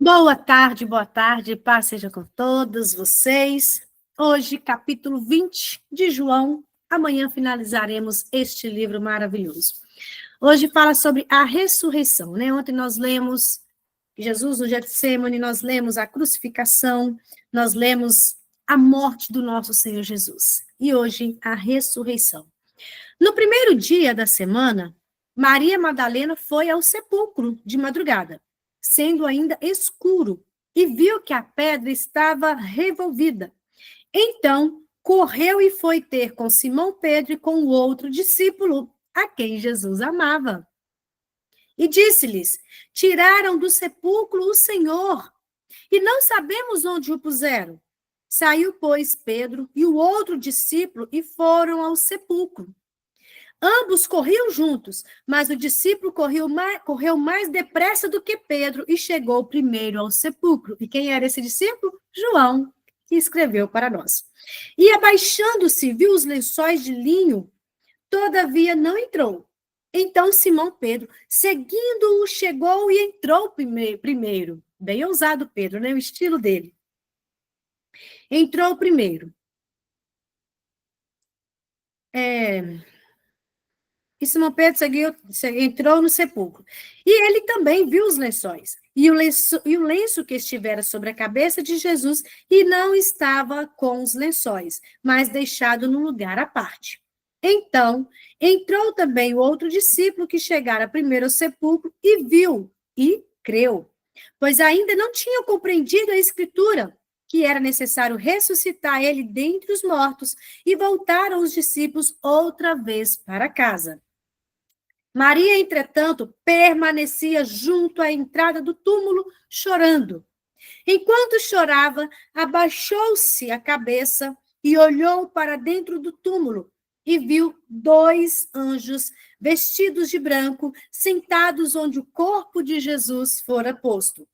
Boa tarde, paz seja com todos vocês. Hoje, capítulo 20 de João. Amanhã finalizaremos este livro maravilhoso. Hoje fala sobre a ressurreição, né? Ontem nós lemos Jesus no Getsemane, nós lemos a crucificação, nós lemos a morte do nosso Senhor Jesus. E hoje, a ressurreição. No primeiro dia da semana, Maria Madalena foi ao sepulcro de madrugada, sendo ainda escuro, e viu que a pedra estava revolvida. Então, correu e foi ter com Simão Pedro e com o outro discípulo, a quem Jesus amava. E disse-lhes: tiraram do sepulcro o Senhor, e não sabemos onde o puseram. Saiu, pois, Pedro e o outro discípulo e foram ao sepulcro. Ambos corriam juntos, mas o discípulo correu mais depressa do que Pedro e chegou primeiro ao sepulcro. E quem era esse discípulo? João, que escreveu para nós. E abaixando-se, viu os lençóis de linho, todavia não entrou. Então Simão Pedro, seguindo-o, chegou e entrou primeiro. Bem ousado Pedro, né? O estilo dele. Entrou primeiro. E Simão Pedro entrou no sepulcro. E ele também viu os lençóis. E o lenço que estivera sobre a cabeça de Jesus, e não estava com os lençóis, mas deixado num lugar à parte. Então, entrou também o outro discípulo que chegara primeiro ao sepulcro e viu, e creu. Pois ainda não tinham compreendido a Escritura, que era necessário ressuscitar ele dentre os mortos, e voltaram os discípulos outra vez para casa. Maria, entretanto, permanecia junto à entrada do túmulo, chorando. Enquanto chorava, abaixou-se a cabeça e olhou para dentro do túmulo e viu 2 anjos vestidos de branco, sentados onde o corpo de Jesus fora posto,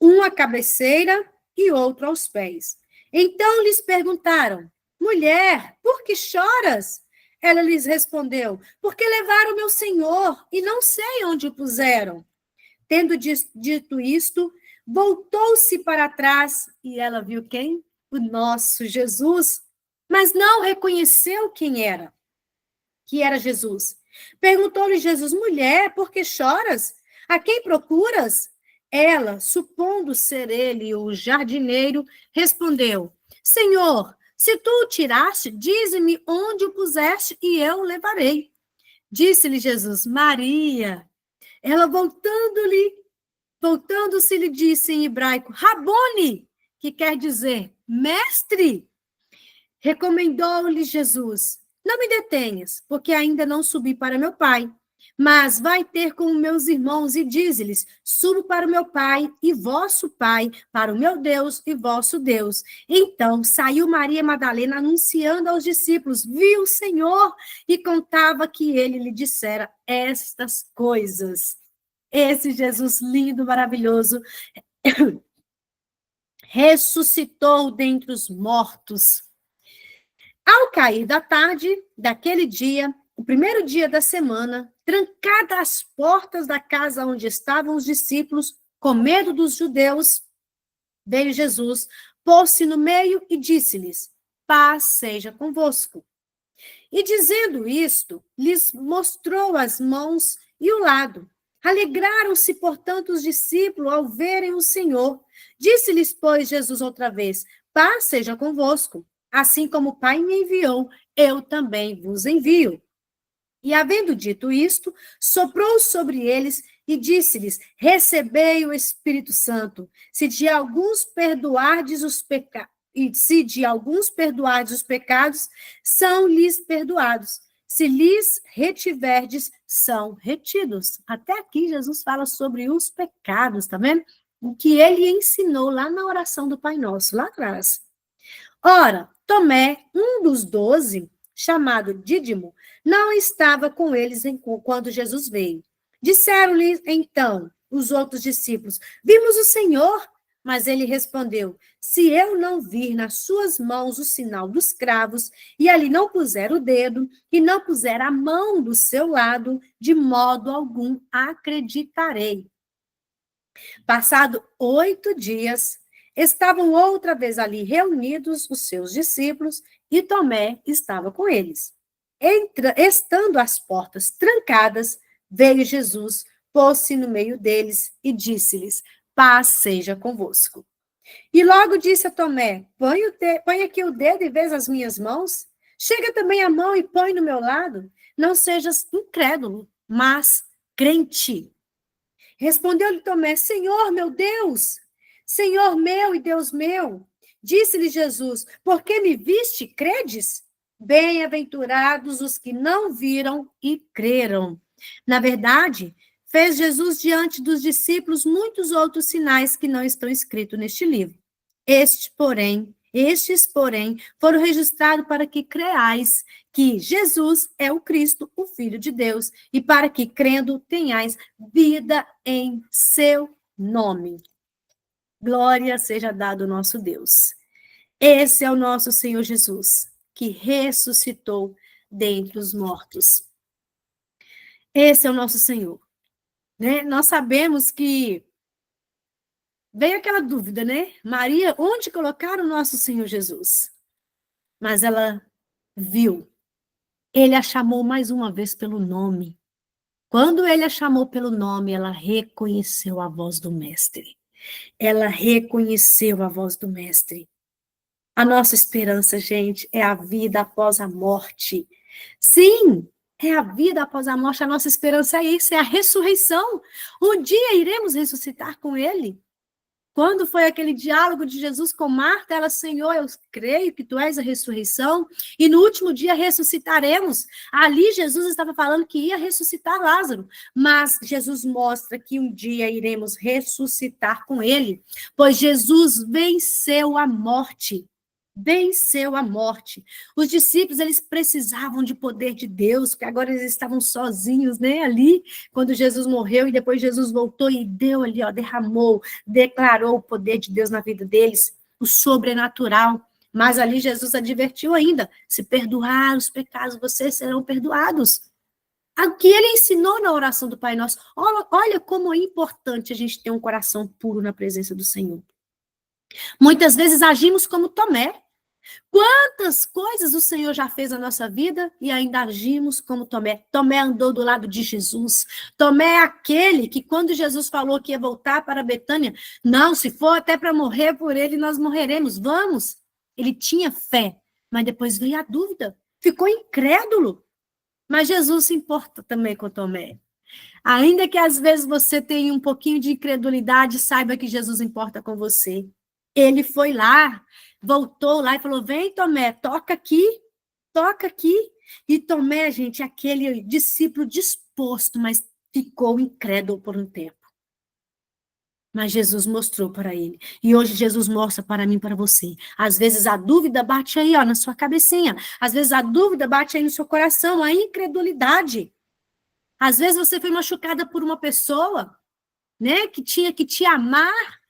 um à cabeceira e outro aos pés. Então lhes perguntaram: mulher, por que choras? Ela lhes respondeu: porque levaram meu Senhor e não sei onde o puseram. Tendo dito isto, voltou-se para trás e ela viu quem? O nosso Jesus, mas não reconheceu quem era, que era Jesus. Perguntou-lhe Jesus: mulher, por que choras? A quem procuras? Ela, supondo ser ele o jardineiro, respondeu: Senhor, se tu o tiraste, dize-me onde o puseste e eu o levarei. Disse-lhe Jesus: Maria. Ela, voltando-se, lhe disse em hebraico: Rabone, que quer dizer mestre. Recomendou-lhe Jesus: não me detenhas, porque ainda não subi para meu Pai. Mas vai ter com meus irmãos e dize-lhes: subo para o meu Pai e vosso Pai, para o meu Deus e vosso Deus. Então saiu Maria Madalena anunciando aos discípulos: viu o Senhor, e contava que ele lhe dissera estas coisas. Esse Jesus lindo, maravilhoso, ressuscitou dentre os mortos. Ao cair da tarde daquele dia, o primeiro dia da semana, trancadas as portas da casa onde estavam os discípulos, com medo dos judeus, veio Jesus, pôs-se no meio e disse-lhes: paz seja convosco. E dizendo isto, lhes mostrou as mãos e o lado. Alegraram-se, portanto, os discípulos ao verem o Senhor. Disse-lhes, pois, Jesus outra vez: paz seja convosco. Assim como o Pai me enviou, eu também vos envio. E, havendo dito isto, soprou sobre eles e disse-lhes: recebei o Espírito Santo. Se de alguns perdoardes os pecados, são-lhes perdoados. Se lhes retiverdes, são retidos. Até aqui Jesus fala sobre os pecados, tá vendo? O que ele ensinou lá na oração do Pai Nosso, lá atrás. Ora, Tomé, um dos 12, chamado Dídimo, não estava com eles quando Jesus veio. Disseram-lhe, então, os outros discípulos: vimos o Senhor. Mas ele respondeu: se eu não vir nas suas mãos o sinal dos cravos, e ali não puser o dedo, e não puser a mão do seu lado, de modo algum acreditarei. Passado 8 dias, estavam outra vez ali reunidos os seus discípulos e Tomé estava com eles. Estando as portas trancadas, veio Jesus, pôs-se no meio deles e disse-lhes: paz seja convosco. E logo disse a Tomé: põe aqui o dedo e vês as minhas mãos. Chega também a mão e põe no meu lado. Não sejas incrédulo, mas crente. Respondeu-lhe Tomé: Senhor, meu Deus, Senhor meu e Deus meu. Disse-lhe Jesus: por que me viste, credes? Bem-aventurados os que não viram e creram. Na verdade, fez Jesus diante dos discípulos muitos outros sinais que não estão escritos neste livro. Estes, porém, foram registrados para que creais que Jesus é o Cristo, o Filho de Deus, e para que, crendo, tenhais vida em seu nome. Glória seja dada ao nosso Deus. Esse é o nosso Senhor Jesus, que ressuscitou dentre os mortos. Esse é o nosso Senhor. Né? Nós sabemos que veio aquela dúvida, né? Maria, onde colocaram o nosso Senhor Jesus? Mas ela viu. Ele a chamou mais uma vez pelo nome. Quando ele a chamou pelo nome, ela reconheceu a voz do Mestre. Ela reconheceu a voz do Mestre. A nossa esperança, gente, é a vida após a morte. Sim, é a vida após a morte. A nossa esperança é isso, é a ressurreição. Um dia iremos ressuscitar com ele. Quando foi aquele diálogo de Jesus com Marta, ela, Senhor, eu creio que tu és a ressurreição, e no último dia ressuscitaremos. Ali Jesus estava falando que ia ressuscitar Lázaro, mas Jesus mostra que um dia iremos ressuscitar com ele, pois Jesus venceu a morte. Venceu a morte. Os discípulos, eles precisavam de poder de Deus, porque agora eles estavam sozinhos, né, ali, quando Jesus morreu, e depois Jesus voltou e deu ali, ó, derramou, declarou o poder de Deus na vida deles, o sobrenatural. Mas ali Jesus advertiu ainda: se perdoar os pecados, vocês serão perdoados. O que ele ensinou na oração do Pai Nosso. Olha como é importante a gente ter um coração puro na presença do Senhor. Muitas vezes agimos como Tomé. Quantas coisas o Senhor já fez na nossa vida e ainda agimos como Tomé. Tomé andou do lado de Jesus. Tomé é aquele que, quando Jesus falou que ia voltar para Betânia, não, se for até para morrer por ele, nós morreremos. Vamos. Ele tinha fé, mas depois veio a dúvida. Ficou incrédulo. Mas Jesus se importa também com Tomé. Ainda que às vezes você tenha um pouquinho de incredulidade, saiba que Jesus importa com você. Ele foi lá, voltou lá e falou: vem, Tomé, toca aqui. E Tomé, gente, é aquele discípulo disposto, mas ficou incrédulo por um tempo. Mas Jesus mostrou para ele. E hoje Jesus mostra para mim e para você. Às vezes a dúvida bate aí, ó, na sua cabecinha. Às vezes a dúvida bate aí no seu coração, a incredulidade. Às vezes você foi machucada por uma pessoa, né, que tinha que te amar.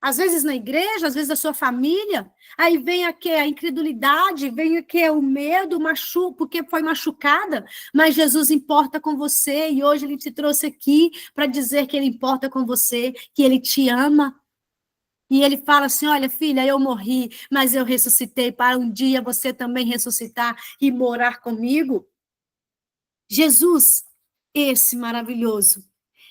Às vezes na igreja, às vezes da sua família, aí vem aqui a incredulidade, vem aqui o medo, porque foi machucada, mas Jesus importa com você, e hoje ele te trouxe aqui para dizer que ele importa com você, que ele te ama. E ele fala assim: olha, filha, eu morri, mas eu ressuscitei para um dia você também ressuscitar e morar comigo. Jesus, esse maravilhoso,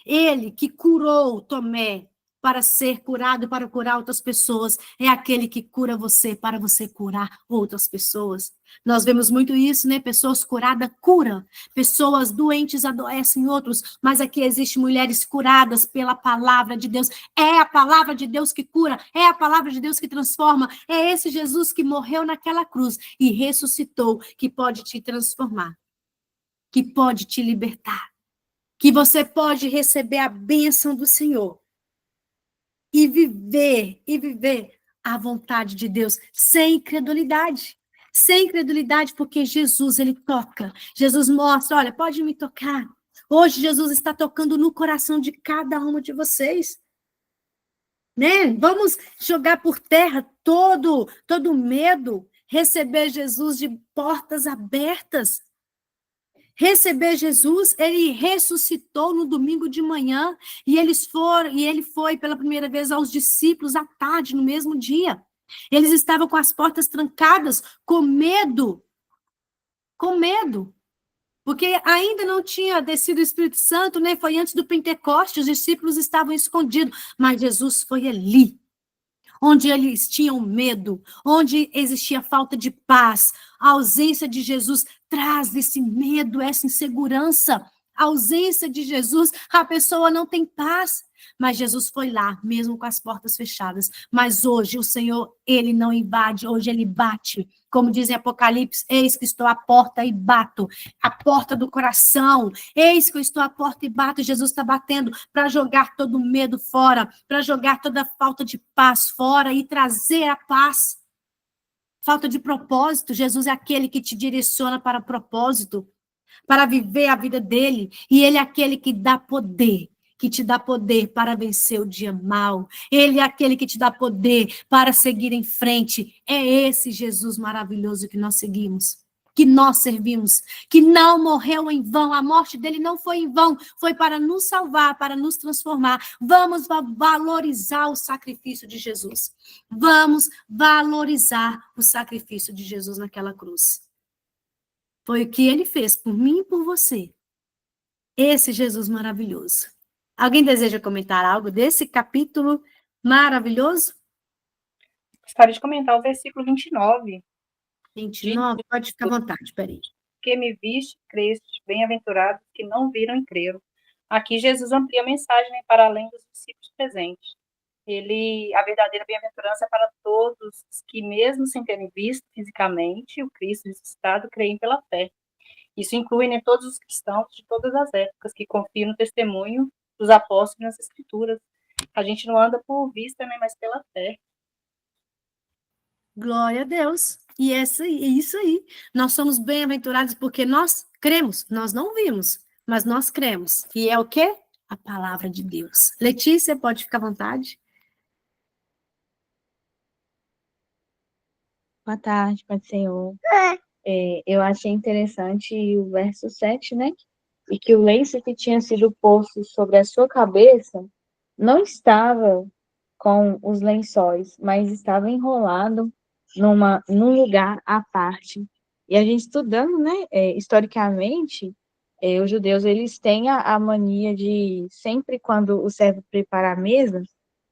ele que curou Tomé, para ser curado, para curar outras pessoas, é aquele que cura você para você curar outras pessoas. Nós vemos muito isso, né? Pessoas curadas curam, pessoas doentes adoecem outros, mas aqui existem mulheres curadas pela palavra de Deus. É a palavra de Deus que cura, é a palavra de Deus que transforma, é esse Jesus que morreu naquela cruz e ressuscitou, que pode te transformar, que pode te libertar, que você pode receber a bênção do Senhor. E viver a vontade de Deus sem incredulidade. Sem incredulidade, porque Jesus, ele toca. Jesus mostra, olha, pode me tocar. Hoje Jesus está tocando no coração de cada uma de vocês. Né? Vamos jogar por terra todo medo, receber Jesus de portas abertas. receber Jesus, ele ressuscitou no domingo de manhã, e ele foi pela primeira vez aos discípulos à tarde, no mesmo dia. Eles estavam com as portas trancadas, com medo, porque ainda não tinha descido o Espírito Santo, né? Foi antes do Pentecostes, os discípulos estavam escondidos, mas Jesus foi ali, onde eles tinham medo, onde existia falta de paz. A ausência de Jesus traz esse medo, essa insegurança. A ausência de Jesus, a pessoa não tem paz. Mas Jesus foi lá, mesmo com as portas fechadas. Mas hoje o Senhor, ele não invade, hoje ele bate. Como diz em Apocalipse, eis que estou à porta e bato. A porta do coração. Eis que eu estou à porta e bato. Jesus está batendo para jogar todo medo fora, para jogar toda falta de paz fora e trazer a paz. Falta de propósito. Jesus é aquele que te direciona para o propósito, para viver a vida dele. E ele é aquele que dá poder, que te dá poder para vencer o dia mau. Ele é aquele que te dá poder para seguir em frente. É esse Jesus maravilhoso que nós seguimos, que nós servimos, que não morreu em vão. A morte dele não foi em vão, foi para nos salvar, para nos transformar. Vamos valorizar o sacrifício de Jesus. Vamos valorizar o sacrifício de Jesus naquela cruz. Foi o que ele fez por mim e por você. Esse Jesus maravilhoso. Alguém deseja comentar algo desse capítulo maravilhoso? Gostaria de comentar o versículo 29. 29, pode ficar à vontade, peraí. Que me viste, creste, bem-aventurados que não viram e creram. Aqui Jesus amplia a mensagem, né, para além dos discípulos presentes. A verdadeira bem-aventurança é para todos que, mesmo sem terem visto fisicamente o Cristo ressuscitado, creem pela fé. Isso inclui, né, todos os cristãos de todas as épocas que confiam no testemunho dos apóstolos nas Escrituras. A gente não anda por vista, né, mas pela fé. Glória a Deus. E é isso aí. Nós somos bem-aventurados porque nós cremos. Nós não vimos, mas nós cremos. E é o quê? A palavra de Deus. Letícia, pode ficar à vontade. Boa tarde, Pai do Senhor. Eu achei interessante o verso 7, né? E que o lenço que tinha sido posto sobre a sua cabeça não estava com os lençóis, mas estava enrolado num lugar à parte. E a gente estudando, né? Historicamente, os judeus, eles têm a mania de, sempre quando o servo prepara a mesa,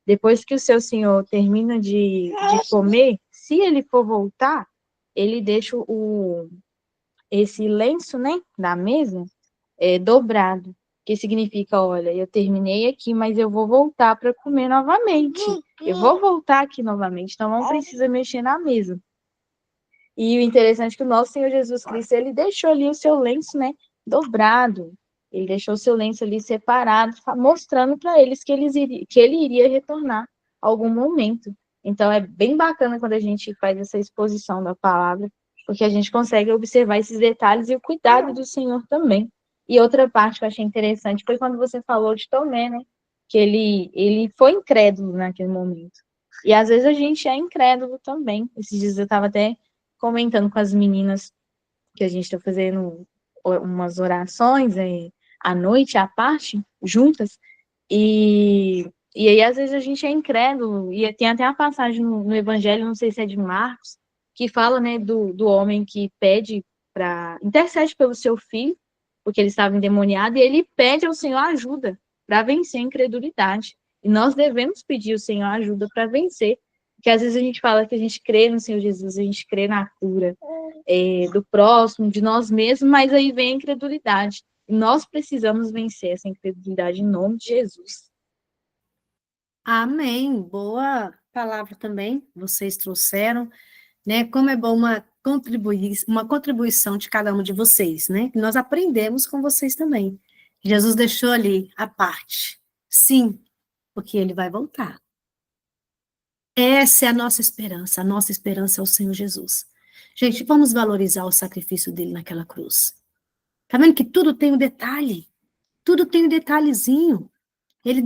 depois que o seu senhor termina de comer, se ele for voltar, ele deixa esse lenço, né, da mesa, dobrado, que significa, olha, eu terminei aqui, mas eu vou voltar para comer novamente. Eu vou voltar aqui novamente, então não precisa mexer na mesa. E o interessante é que o nosso Senhor Jesus Cristo, ele deixou ali o seu lenço, né, dobrado. Ele deixou o seu lenço ali separado, mostrando para eles que ele iria retornar a algum momento. Então, é bem bacana quando a gente faz essa exposição da palavra, porque a gente consegue observar esses detalhes e o cuidado do Senhor também. E outra parte que eu achei interessante foi quando você falou de Tomé, né? Que ele foi incrédulo naquele momento. E às vezes a gente é incrédulo também. Esses dias eu estava até comentando com as meninas que a gente está fazendo umas orações à noite, à parte, juntas, e aí às vezes a gente é incrédulo, e tem até uma passagem no Evangelho, não sei se é de Marcos, que fala, né, do homem que intercede pelo seu filho, porque ele estava endemoniado, e ele pede ao Senhor ajuda para vencer a incredulidade. E nós devemos pedir ao Senhor ajuda para vencer, porque às vezes a gente fala que a gente crê no Senhor Jesus, a gente crê na cura do próximo, de nós mesmos, mas aí vem a incredulidade. E nós precisamos vencer essa incredulidade em nome de Jesus. Amém. Boa palavra também, vocês trouxeram, né? Como é bom uma contribuição de cada um de vocês, né? Que nós aprendemos com vocês também. Jesus deixou ali a parte. Sim, porque ele vai voltar. Essa é a nossa esperança é o Senhor Jesus. Gente, vamos valorizar o sacrifício dele naquela cruz. Tá vendo que tudo tem um detalhe? Tudo tem um detalhezinho. Ele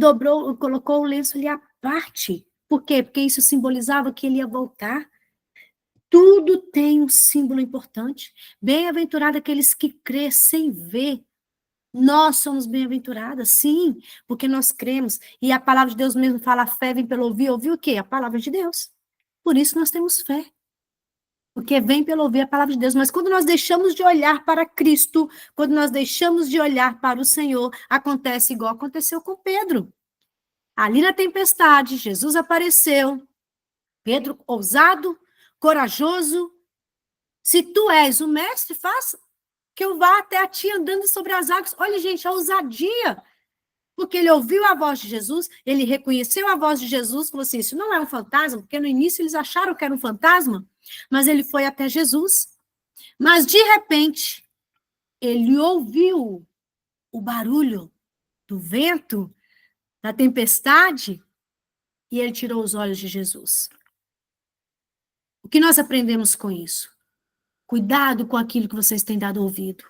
colocou o lenço ali à parte. Por quê? Porque isso simbolizava que ele ia voltar. Tudo tem um símbolo importante. Bem-aventurado aqueles que crê sem ver. Nós somos bem-aventuradas, sim, porque nós cremos. E a palavra de Deus mesmo fala, a fé vem pelo ouvir. Ouvir o quê? A palavra de Deus. Por isso nós temos fé. Porque vem pelo ouvir a palavra de Deus. Mas quando nós deixamos de olhar para Cristo, quando nós deixamos de olhar para o Senhor, acontece igual aconteceu com Pedro. Ali na tempestade, Jesus apareceu. Pedro, ousado, corajoso. Se tu és o mestre, faça que eu vá até a ti andando sobre as águas. Olha, gente, a ousadia. Porque ele ouviu a voz de Jesus, ele reconheceu a voz de Jesus, falou assim, isso não é um fantasma, porque no início eles acharam que era um fantasma, mas ele foi até Jesus. Mas, de repente, ele ouviu o barulho do vento, da tempestade, e ele tirou os olhos de Jesus. O que nós aprendemos com isso? Cuidado com aquilo que vocês têm dado ouvido.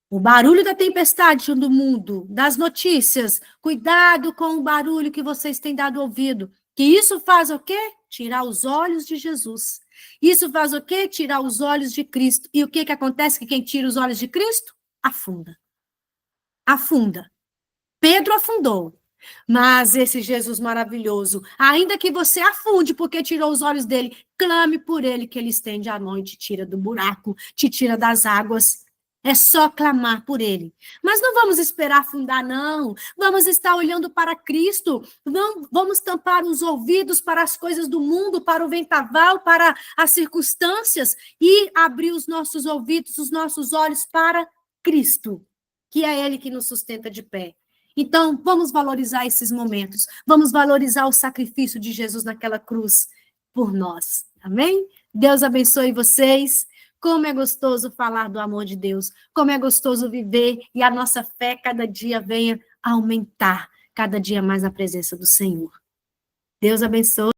O barulho da tempestade do mundo, das notícias, cuidado com o barulho que vocês têm dado ouvido. Que isso faz o quê? Tirar os olhos de Jesus. Isso faz o quê? Tirar os olhos de Cristo. E o que acontece que quem tira os olhos de Cristo? Afunda. Afunda. Pedro afundou. Mas esse Jesus maravilhoso, ainda que você afunde porque tirou os olhos dele, clame por ele que ele estende a mão e te tira do buraco, te tira das águas. É só clamar por ele. Mas não vamos esperar afundar, não. Vamos estar olhando para Cristo. Vamos tampar os ouvidos para as coisas do mundo, para o vendaval, para as circunstâncias e abrir os nossos ouvidos, os nossos olhos para Cristo, que é ele que nos sustenta de pé. Então, vamos valorizar esses momentos. Vamos valorizar o sacrifício de Jesus naquela cruz por nós. Amém? Deus abençoe vocês. Como é gostoso falar do amor de Deus. Como é gostoso viver e a nossa fé cada dia venha aumentar. Cada dia mais a presença do Senhor. Deus abençoe.